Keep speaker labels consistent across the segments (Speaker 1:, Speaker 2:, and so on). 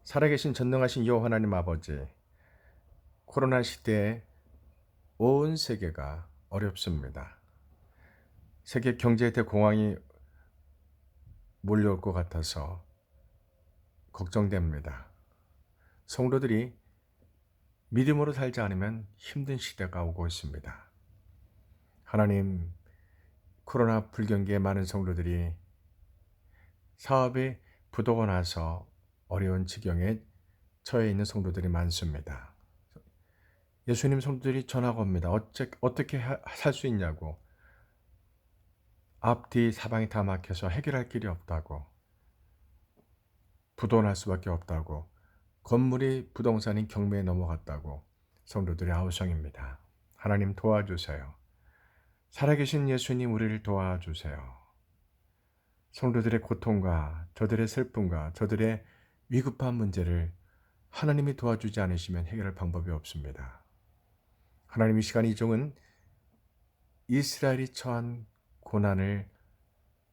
Speaker 1: 살아계신 전능하신 여호와 하나님 아버지, 코로나 시대에 온 세계가 어렵습니다. 세계 경제의 대공황이 몰려올 것 같아서 걱정됩니다. 성도들이 믿음으로 살지 않으면 힘든 시대가 오고 있습니다. 하나님, 코로나 불경기에 많은 성도들이 사업이 부도가 나서 어려운 지경에 처해 있는 성도들이 많습니다. 예수님 성도들이 전하고 옵니다. 어떻게 살 수 있냐고. 앞뒤 사방이 다 막혀서 해결할 길이 없다고. 부도날 수밖에 없다고. 건물이 부동산인 경매에 넘어갔다고. 성도들의 아우성입니다. 하나님 도와주세요. 살아계신 예수님 우리를 도와주세요. 성도들의 고통과 저들의 슬픔과 저들의 위급한 문제를 하나님이 도와주지 않으시면 해결할 방법이 없습니다. 하나님, 이 시간 이 종은 이스라엘이 처한 고난을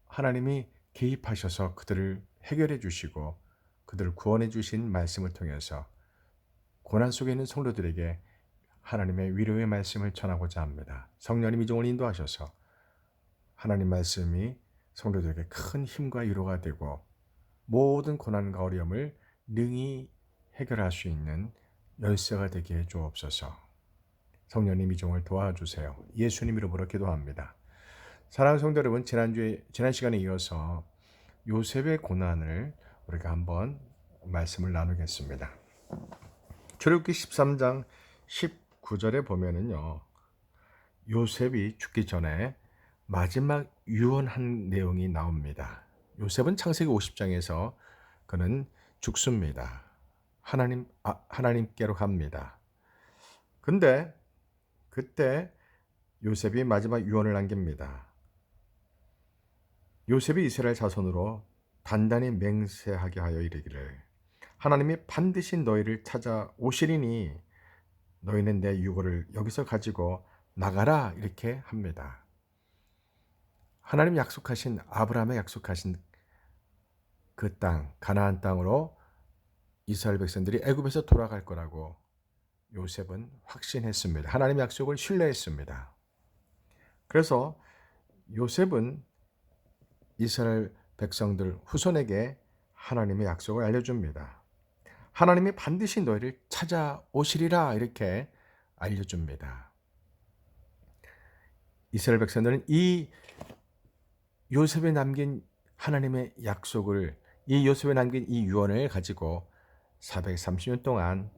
Speaker 1: 하나님이 개입하셔서 그들을 해결해 주시고 그들을 구원해 주신 말씀을 통해서 고난 속에 있는 성도들에게 하나님의 위로의 말씀을 전하고자 합니다. 성령님 이 종을 인도하셔서 하나님 말씀이 성도들에게 큰 힘과 위로가 되고 모든 고난과 어려움을 능히 해결할 수 있는 열쇠가 되게 해 주옵소서. 성령님 이 종을 도와주세요. 예수님 이름으로 기도합니다. 사랑하는 성도 여러분, 지난 시간에 이어서 요셉의 고난을 우리가 한번 말씀을 나누겠습니다. 출애굽기 13장 19절에 보면은요, 요셉이 죽기 전에 마지막 유언한 내용이 나옵니다. 요셉은 창세기 50장에서 그는 죽습니다. 하나님께로 갑니다. 근데 그때 요셉이 마지막 유언을 남깁니다. 요셉이 이스라엘 자손으로 단단히 맹세하게 하여 이르기를, 하나님이 반드시 너희를 찾아오시리니 너희는 내 유고를 여기서 가지고 나가라, 이렇게 합니다. 하나님 약속하신, 아브라함의 약속하신 그 땅, 가나안 땅으로 이스라엘 백성들이 애굽에서 돌아갈 거라고 요셉은 확신했습니다. 하나님의 약속을 신뢰했습니다. 그래서 요셉은 이스라엘 백성들 후손에게 하나님의 약속을 알려줍니다. 하나님이 반드시 너희를 찾아오시리라, 이렇게 알려줍니다. 이스라엘 백성들은 이 요셉에 남긴 하나님의 약속을, 이 요셉에 남긴 이 유언을 가지고 430년 동안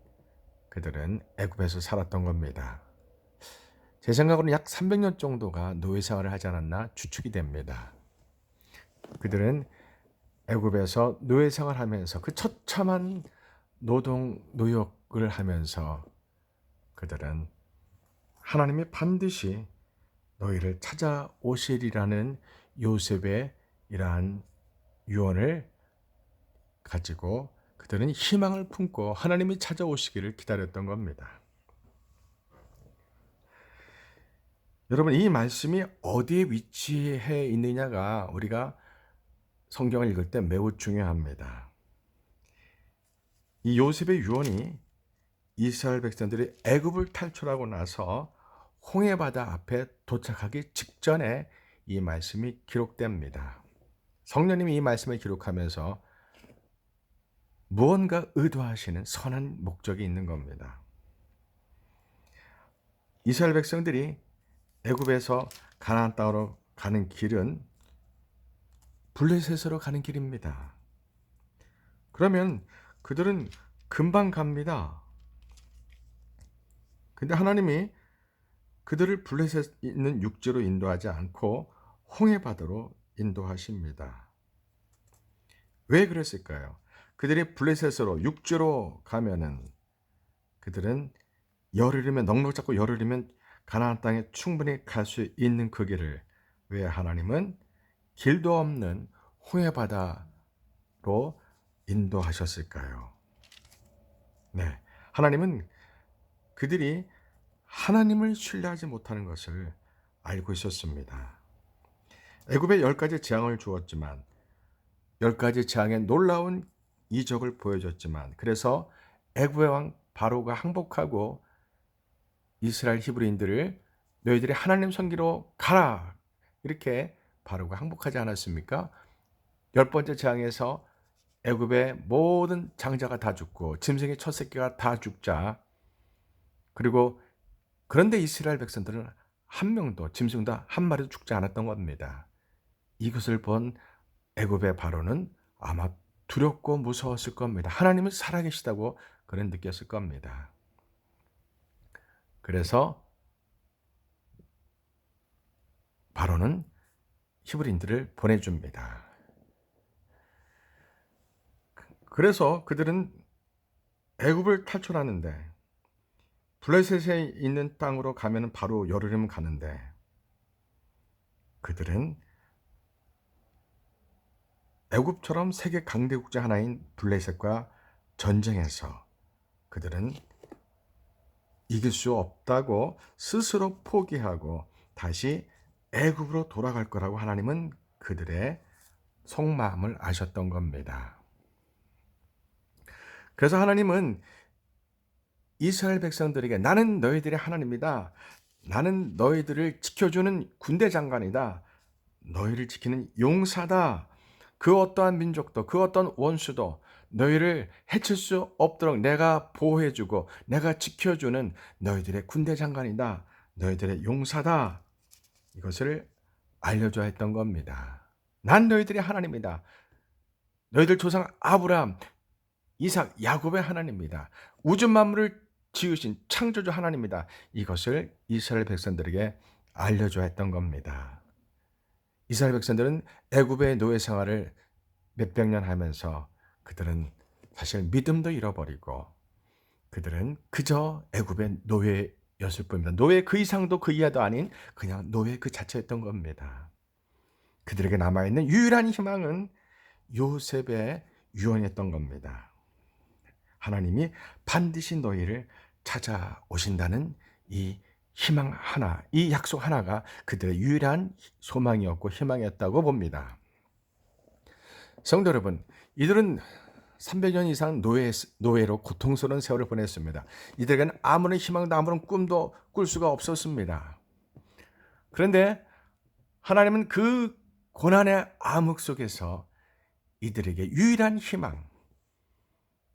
Speaker 1: 그들은 애굽에서 살았던 겁니다. 제 생각으로는 약 300년 정도가 노예 생활을 하지 않았나 추측이 됩니다. 그들은 애굽에서 노예 생활하면서 그 처참한 노역을 하면서 그들은 하나님이 반드시 너희를 찾아오시리라는 요셉의 이러한 유언을 가지고 그들은 희망을 품고 하나님이 찾아오시기를 기다렸던 겁니다. 여러분, 이 말씀이 어디에 위치해 있느냐가 우리가 성경을 읽을 때 매우 중요합니다. 이 요셉의 유언이 이스라엘 백성들이 애굽을 탈출하고 나서 홍해바다 앞에 도착하기 직전에 이 말씀이 기록됩니다. 성령님이 이 말씀을 기록하면서 무언가 의도하시는 선한 목적이 있는 겁니다. 이스라엘 백성들이 애굽에서 가나안 땅으로 가는 길은 블레셋으로 가는 길입니다. 그러면 그들은 금방 갑니다. 근데 하나님이 그들을 블레셋 있는 육지로 인도하지 않고 홍해바다로 인도하십니다. 왜 그랬을까요? 그들이 블레셋으로 육지로 가면은 그들은 열흘이면, 넉넉 잡고 열흘이면 가나안 땅에 충분히 갈 수 있는 그 길을 왜 하나님은 길도 없는 홍해바다로 인도하셨을까요? 네, 하나님은 그들이 하나님을 신뢰하지 못하는 것을 알고 있었습니다. 애굽에 10가지 재앙을 주었지만 10가지 재앙의 놀라운 이적을 보여줬지만, 그래서 애굽의 왕 바로가 항복하고 이스라엘 히브리인들을 너희들이 하나님 섬기러 가라, 이렇게 바로가 항복하지 않았습니까? 열 번째 재앙에서 애굽의 모든 장자가 다 죽고 짐승의 첫 새끼가 다 죽자, 그리고 그런데 이스라엘 백성들은 한 명도, 짐승도 한 마리도 죽지 않았던 겁니다. 이것을 본 애굽의 바로는 아마 두렵고 무서웠을 겁니다. 하나님은 살아계시다고 그런 느꼈을 겁니다. 그래서 바로는 히브리인들을 보내줍니다. 그래서 그들은 애굽을 탈출하는데, 블레셋에 있는 땅으로 가면 바로 여르름 가는데, 그들은 애굽처럼 세계 강대국 중 하나인 블레셋과 전쟁에서 그들은 이길 수 없다고 스스로 포기하고 다시 애굽으로 돌아갈 거라고 하나님은 그들의 속마음을 아셨던 겁니다. 그래서 하나님은 이스라엘 백성들에게 나는 너희들의 하나님이다, 나는 너희들을 지켜주는 군대 장관이다, 너희를 지키는 용사다, 그 어떠한 민족도 그 어떤 원수도 너희를 해칠 수 없도록 내가 보호해주고 내가 지켜주는 너희들의 군대 장관이다, 너희들의 용사다, 이것을 알려줘야 했던 겁니다. 난 너희들의 하나님이다, 너희들 조상 아브라함, 이삭, 야곱의 하나님이다, 우주 만물을 지으신 창조주 하나님이다, 이것을 이스라엘 백성들에게 알려줘야 했던 겁니다. 이스라엘 백성들은 애굽의 노예 생활을 몇백 년 하면서 그들은 사실 믿음도 잃어버리고 그들은 그저 애굽의 노예였을 뿐입니다. 노예 그 이상도 그 이하도 아닌 그냥 노예 그 자체였던 겁니다. 그들에게 남아있는 유일한 희망은 요셉의 유언이었던 겁니다. 하나님이 반드시 너희를 찾아오신다는 이 희망 하나, 이 약속 하나가 그들의 유일한 소망이었고 희망이었다고 봅니다. 성도 여러분, 이들은 300년 이상 노예로 고통스러운 세월을 보냈습니다. 이들에게는 아무런 희망도 아무런 꿈도 꿀 수가 없었습니다. 그런데 하나님은 그 고난의 암흑 속에서 이들에게 유일한 희망,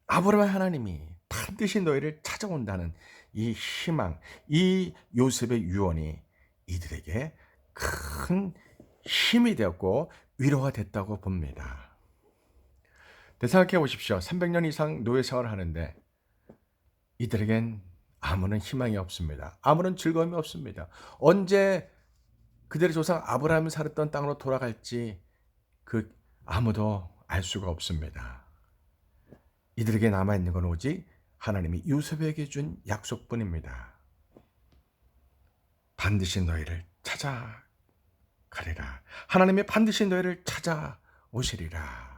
Speaker 1: 아브라함 하나님이 반드시 너희를 찾아온다는 이 희망, 이 요셉의 유언이 이들에게 큰 힘이 되었고 위로가 됐다고 봅니다. 생각해 보십시오. 300년 이상 노예 생활을 하는데 이들에겐 아무런 희망이 없습니다. 아무런 즐거움이 없습니다. 언제 그들의 조상 아브라함이 살았던 땅으로 돌아갈지 아무도 알 수가 없습니다. 이들에게 남아있는 건 오직 하나님이 요셉에게 준 약속뿐입니다. 반드시 너희를 찾아가리라. 하나님이 반드시 너희를 찾아오시리라.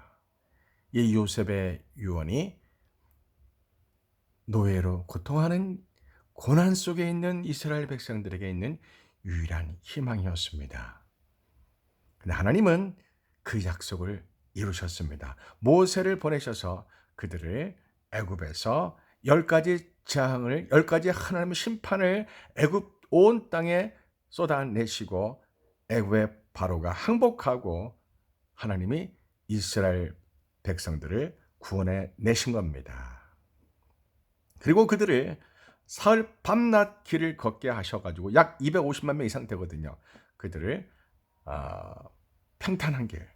Speaker 1: 이 요셉의 유언이 노예로 고통하는 고난 속에 있는 이스라엘 백성들에게 있는 유일한 희망이었습니다. 그런데 하나님은 그 약속을 이루셨습니다. 모세를 보내셔서 그들을 애굽에서 10가지 재앙을, 10가지 하나님의 심판을 애굽 온 땅에 쏟아내시고 애굽의 바로가 항복하고 하나님이 이스라엘 백성들을 구원해 내신 겁니다. 그리고 그들을 사흘 밤낮 길을 걷게 하셔가지고 약 250만 명 이상 되거든요. 그들을 평탄한 길,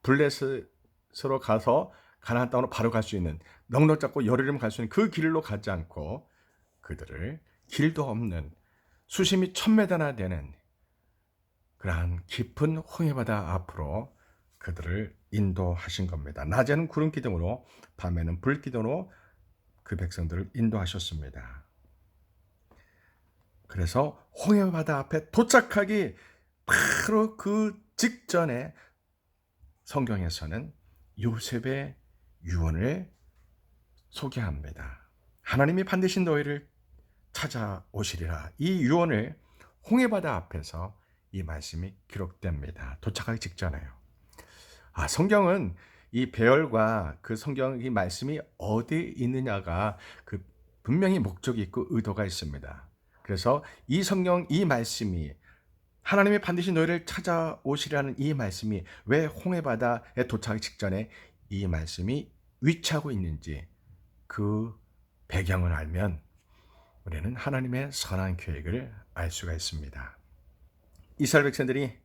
Speaker 1: 블레셋으로 가서 가나안 땅으로 바로 갈 수 있는, 넉넉 잡고 여르름 갈 수 있는 그 길로 가지 않고 그들을 길도 없는 수심이 1000m나 되는 그러한 깊은 홍해바다 앞으로 그들을 인도하신 겁니다. 낮에는 구름 기둥으로, 밤에는 불 기둥으로 그 백성들을 인도하셨습니다. 그래서 홍해바다 앞에 도착하기 바로 그 직전에 성경에서는 요셉의 유언을 소개합니다. 하나님이 반드시 너희를 찾아오시리라. 이 유언을 홍해바다 앞에서 이 말씀이 기록됩니다. 도착하기 직전에요. 성경은 이 배열과 그 성경 이 말씀이 어디에 있느냐가 그 분명히 목적이 있고 의도가 있습니다. 그래서 이 성경 이 말씀이 하나님이 반드시 너희를 찾아오시라는 이 말씀이 왜 홍해바다에 도착하기 직전에 이 말씀이 위치하고 있는지 그 배경을 알면 우리는 하나님의 선한 계획을 알 수가 있습니다. 이스라엘 백성들이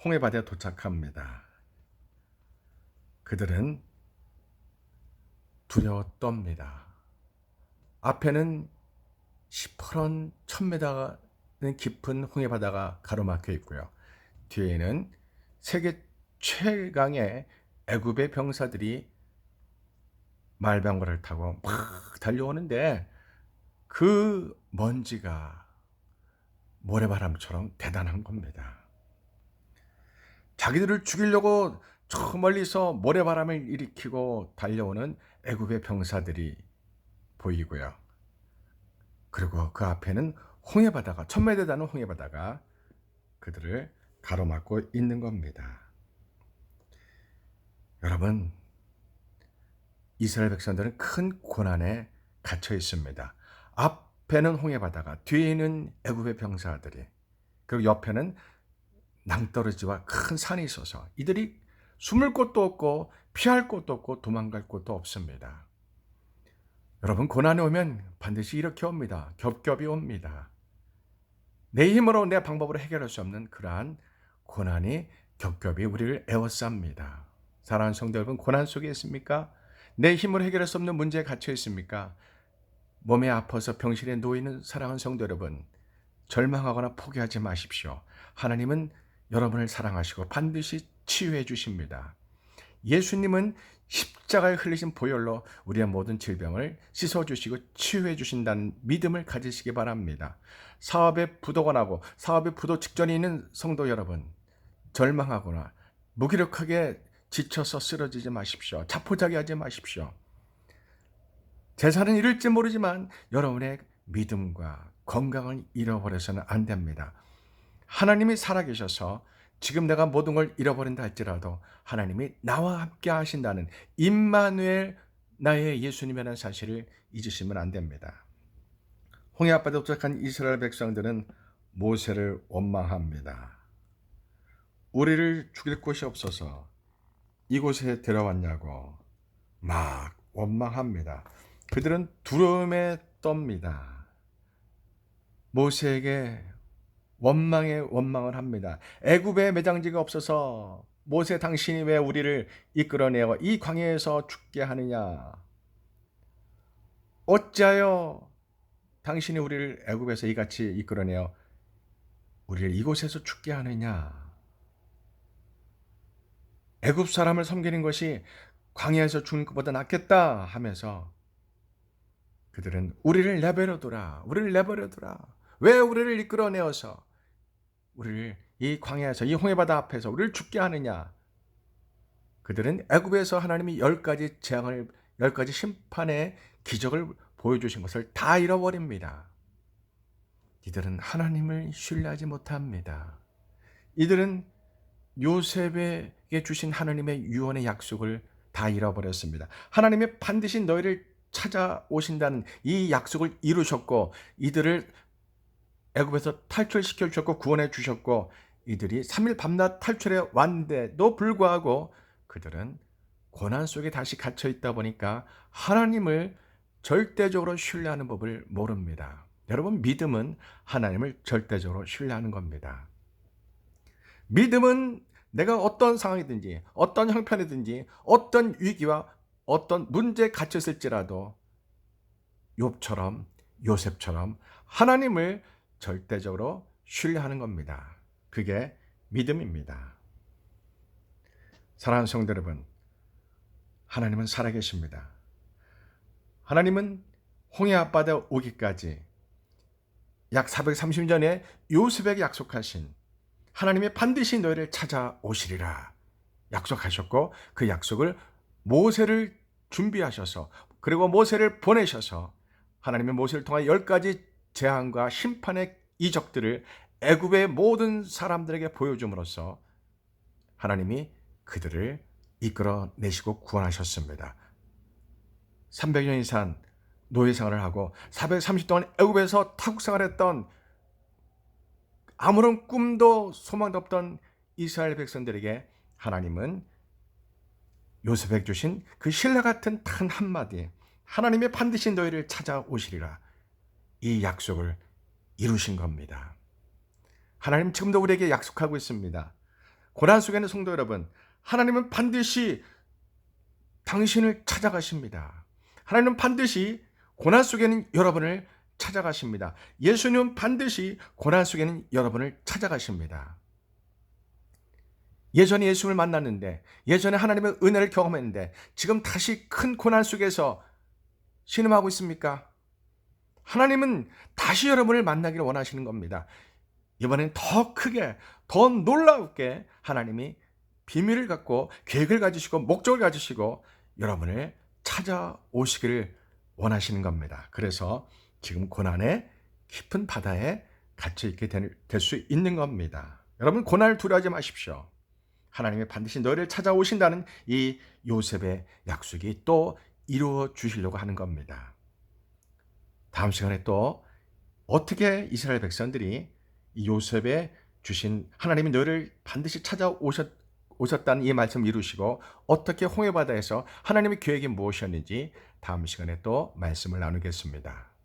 Speaker 1: 홍해바다에 도착합니다. 그들은 두려워 떱니다. 앞에는 시퍼런 1000m는 깊은 홍해바다가 가로막혀 있고요. 뒤에는 세계 최강의 애굽의 병사들이 말병거를 타고 막 달려오는데 그 먼지가 모래바람처럼 대단한 겁니다. 자기들을 죽이려고 저 멀리서 모래바람을 일으키고 달려오는 애굽의 병사들이 보이고요. 그리고 그 앞에는 홍해바다가 1000m 되는 홍해바다가 그들을 가로막고 있는 겁니다. 여러분, 이스라엘 백성들은 큰 고난에 갇혀 있습니다. 앞에는 홍해바다가, 뒤에는 애굽의 병사들이, 그리고 옆에는 낭떠러지와 큰 산이 있어서 이들이 숨을 곳도 없고 피할 곳도 없고 도망갈 곳도 없습니다. 여러분, 고난이 오면 반드시 이렇게 옵니다. 겹겹이 옵니다. 내 힘으로 내 방법으로 해결할 수 없는 그러한 고난이 겹겹이 우리를 에워쌉니다. 사랑하는 성도 여러분, 고난 속에 있습니까? 내 힘으로 해결할 수 없는 문제에 갇혀 있습니까? 몸에 아파서 병실에 누워있는 사랑하는 성도 여러분, 절망하거나 포기하지 마십시오. 하나님은 여러분을 사랑하시고 반드시 치유해 주십니다. 예수님은 십자가에 흘리신 보혈로 우리의 모든 질병을 씻어주시고 치유해 주신다는 믿음을 가지시기 바랍니다. 사업에 부도가 나고 사업에 부도 직전에 있는 성도 여러분, 절망하거나 무기력하게 지쳐서 쓰러지지 마십시오. 자포자기하지 마십시오. 재산은 잃을지 모르지만 여러분의 믿음과 건강을 잃어버려서는 안 됩니다. 하나님이 살아계셔서 지금 내가 모든 걸 잃어버린다 할지라도 하나님이 나와 함께 하신다는 임마누엘 나의 예수님이라는 사실을 잊으시면 안 됩니다. 홍해 앞바다에 도착한 이스라엘 백성들은 모세를 원망합니다. 우리를 죽일 곳이 없어서 이곳에 데려왔냐고 막 원망합니다. 그들은 두려움에 떱니다. 모세에게 원망을 합니다. 애굽에 매장지가 없어서 모세 당신이 왜 우리를 이끌어내어 이 광야에서 죽게 하느냐? 어찌하여 당신이 우리를 애굽에서 이같이 이끌어내어 우리를 이곳에서 죽게 하느냐? 애굽 사람을 섬기는 것이 광야에서 죽는 것보다 낫겠다 하면서 그들은 우리를 내버려두라. 왜 우리를 이끌어내어서 우리를 이 광야에서 이 홍해바다 앞에서 우리를 죽게 하느냐? 그들은 애굽에서 하나님이 10가지 재앙을 10가지 심판의 기적을 보여주신 것을 다 잃어버립니다. 이들은 하나님을 신뢰하지 못합니다. 이들은 요셉에게 주신 하나님의 유언의 약속을 다 잃어버렸습니다. 하나님이 반드시 너희를 찾아오신다는 이 약속을 이루셨고 이들을 애굽에서 탈출시켜 주셨고 구원해 주셨고 이들이 3일 밤낮 탈출해 왔는데도 불구하고 그들은 고난 속에 다시 갇혀 있다 보니까 하나님을 절대적으로 신뢰하는 법을 모릅니다. 여러분, 믿음은 하나님을 절대적으로 신뢰하는 겁니다. 믿음은 내가 어떤 상황이든지 어떤 형편이든지 어떤 위기와 어떤 문제에 갇혔을지라도 욥처럼 요셉처럼 하나님을 절대적으로 신뢰하는 겁니다. 그게 믿음입니다. 사랑하는 성도 여러분, 하나님은 살아계십니다. 하나님은 홍해 앞바다에 오기까지 약 430년 전에 요셉에게 약속하신 하나님이 반드시 너희를 찾아오시리라 약속하셨고 그 약속을 모세를 준비하셔서 그리고 모세를 보내셔서 하나님의 모세를 통해 10가지 재앙과 심판의 이적들을 애굽의 모든 사람들에게 보여줌으로써 하나님이 그들을 이끌어내시고 구원하셨습니다. 300년 이상 노예 생활을 하고 430 동안 애굽에서 타국 생활했던 아무런 꿈도 소망도 없던 이스라엘 백성들에게 하나님은 요셉에게 주신 그 신라 같은 단 한마디, 하나님의 반드시 너희를 찾아오시리라, 이 약속을 이루신 겁니다. 하나님 지금도 우리에게 약속하고 있습니다. 고난 속에 있는 성도 여러분, 하나님은 반드시 당신을 찾아가십니다. 하나님은 반드시 고난 속에는 여러분을 찾아가십니다. 예수님은 반드시 고난 속에는 여러분을 찾아가십니다. 예전에 예수를 만났는데, 예전에 하나님의 은혜를 경험했는데 지금 다시 큰 고난 속에서 신음하고 있습니까? 하나님은 다시 여러분을 만나기를 원하시는 겁니다. 이번엔 더 크게, 더 놀랍게 하나님이 비밀을 갖고 계획을 가지시고 목적을 가지시고 여러분을 찾아오시기를 원하시는 겁니다. 그래서 지금 고난의 깊은 바다에 갇혀있게 될 수 있는 겁니다. 여러분, 고난을 두려워하지 마십시오. 하나님이 반드시 너희를 찾아오신다는 이 요셉의 약속이 또 이루어 주시려고 하는 겁니다. 다음 시간에 또 어떻게 이스라엘 백성들이 이 요셉의 주신 하나님이 너희를 반드시 찾아오셨다는 이 말씀을 이루시고 어떻게 홍해바다에서 하나님의 계획이 무엇이었는지 다음 시간에 또 말씀을 나누겠습니다.